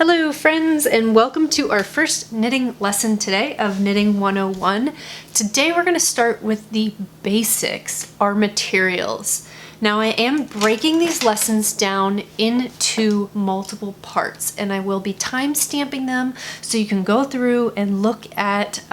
Hello friends, and welcome to our first knitting lesson today of Knitting 101. Today we're going to start with the basics, our materials. Now I am breaking these lessons down into multiple parts, and I will be time stamping them so you can go through and look at,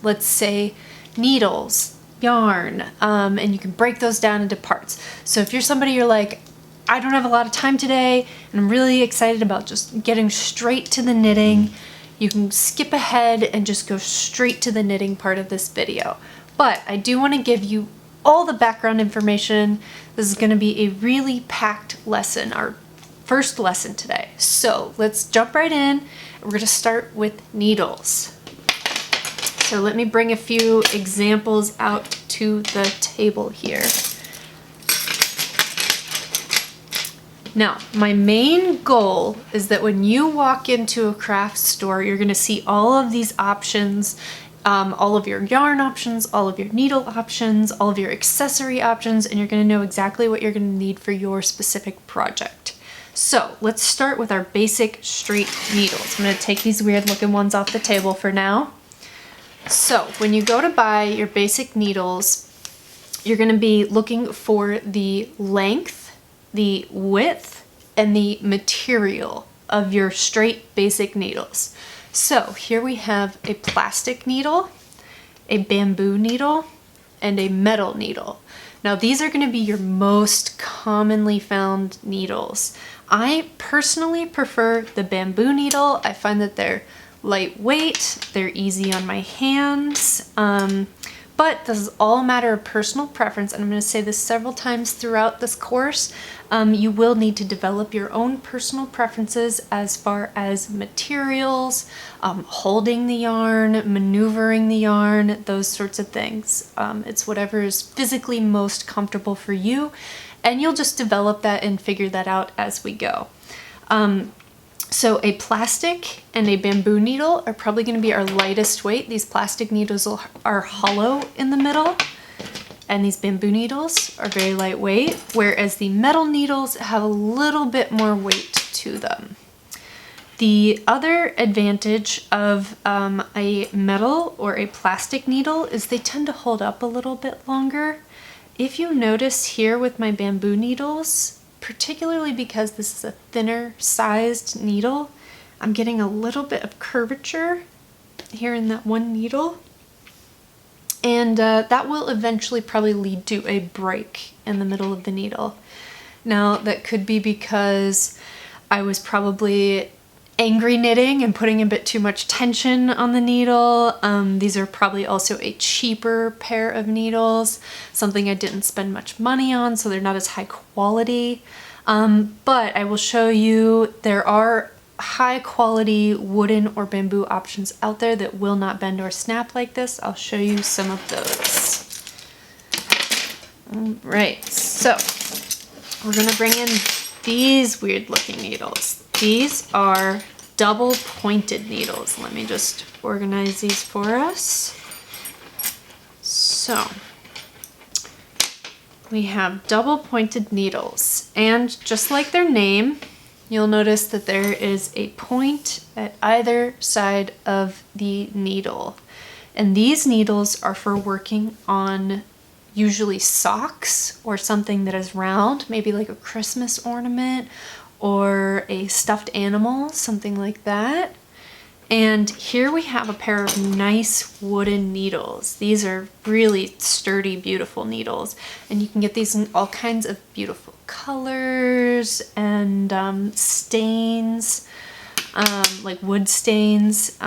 let's say, needles, yarn, and you can break those down into parts. So if you're somebody you're like, I don't have a lot of time today and I'm really excited about just getting straight to the knitting, you can skip ahead and just go straight to the knitting part of this video. But I do want to give you all the background information. This is going to be a really packed lesson, our first lesson today. So let's jump right in. We're going to start with needles. So let me bring a few examples out to the table here. Now, my main goal is that when you walk into a craft store, you're going to see all of these options, all of your yarn options, all of your needle options, all of your accessory options, and you're going to know exactly what you're going to need for your specific project. So let's start with our basic straight needles. I'm going to take these weird looking ones off the table for now. So when you go to buy your basic needles, you're going to be looking for the length, the width, and the material of your straight basic needles. So here we have a plastic needle, a bamboo needle, and a metal needle. Now these are going to be your most commonly found needles. I personally prefer the bamboo needle. I find that they're lightweight, they're easy on my hands, but this is all a matter of personal preference, and I'm going to say this several times throughout this course. You will need to develop your own personal preferences as far as materials, holding the yarn, maneuvering the yarn, those sorts of things. It's whatever is physically most comfortable for you, and you'll just develop that and figure that out as we go. So a plastic and a bamboo needle are probably going to be our lightest weight. These plastic needles are hollow in the middle, and these bamboo needles are very lightweight, whereas the metal needles have a little bit more weight to them. The other advantage of a metal or a plastic needle is they tend to hold up a little bit longer. If you notice here with my bamboo needles, particularly because this is a thinner sized needle, I'm getting a little bit of curvature here in that one needle, and that will eventually probably lead to a break in the middle of the needle. Now that could be because I was probably angry knitting and putting a bit too much tension on the needle. These are probably also a cheaper pair of needles, something I didn't spend much money on, so they're not as high quality. But I will show you there are high quality wooden or bamboo options out there that will not bend or snap like this. I'll show you some of those. Alright, so we're going to bring in these weird looking needles. These are double pointed needles. Let me just organize these for us. So we have double pointed needles, and just like their name, you'll notice that there is a point at either side of the needle. And these needles are for working on usually socks or something that is round, maybe like a Christmas ornament or a stuffed animal, something like that. And here we have a pair of nice wooden needles. These are really sturdy, beautiful needles. And you can get these in all kinds of beautiful colors and stains, like wood stains.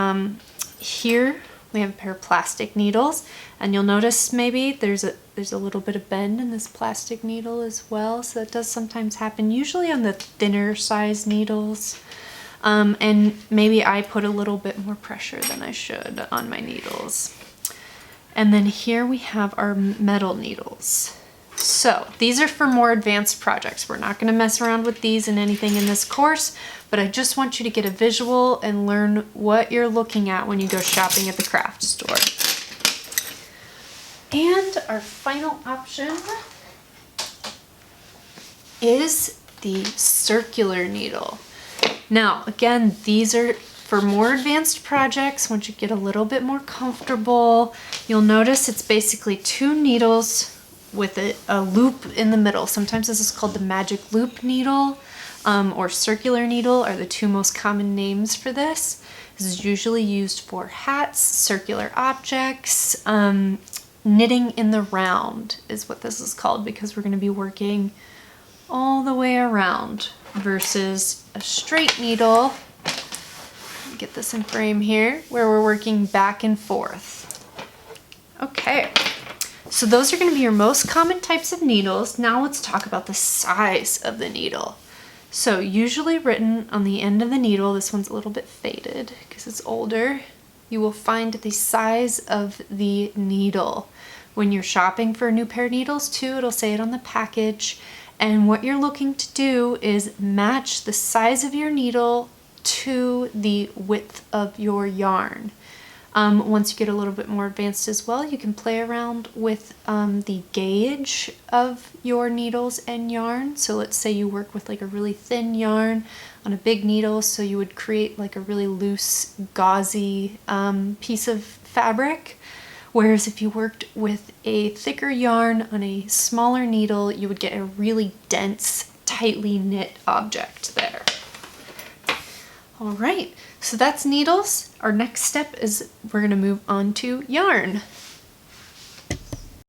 Here we have a pair of plastic needles, and you'll notice maybe there's a little bit of bend in this plastic needle as well. So that does sometimes happen, usually on the thinner size needles. And maybe I put a little bit more pressure than I should on my needles. And then here we have our metal needles. So these are for more advanced projects. We're not going to mess around with these in anything in this course, but I just want you to get a visual and learn what you're looking at when you go shopping at the craft store. And our final option is the circular needle. Now, again, these are for more advanced projects. Once you get a little bit more comfortable, you'll notice it's basically 2 needles with a loop in the middle. Sometimes this is called the magic loop needle, or circular needle are the 2 most common names for this. This is usually used for hats, circular objects. Knitting in the round is what this is called, because we're going to be working all the way around versus a straight needle. Get this in frame here, where we're working back and forth. Okay, so those are going to be your most common types of needles. Now let's talk about the size of the needle. So usually written on the end of the needle, this one's a little bit faded because it's older, you will find the size of the needle. When you're shopping for a new pair of needles too, it'll say it on the package. And what you're looking to do is match the size of your needle to the width of your yarn. Once you get a little bit more advanced as well, you can play around with the gauge of your needles and yarn. So let's say you work with like a really thin yarn on a big needle, so you would create like a really loose, gauzy piece of fabric. Whereas if you worked with a thicker yarn on a smaller needle, you would get a really dense, tightly knit object there. All right, so that's needles. Our next step is we're gonna move on to yarn.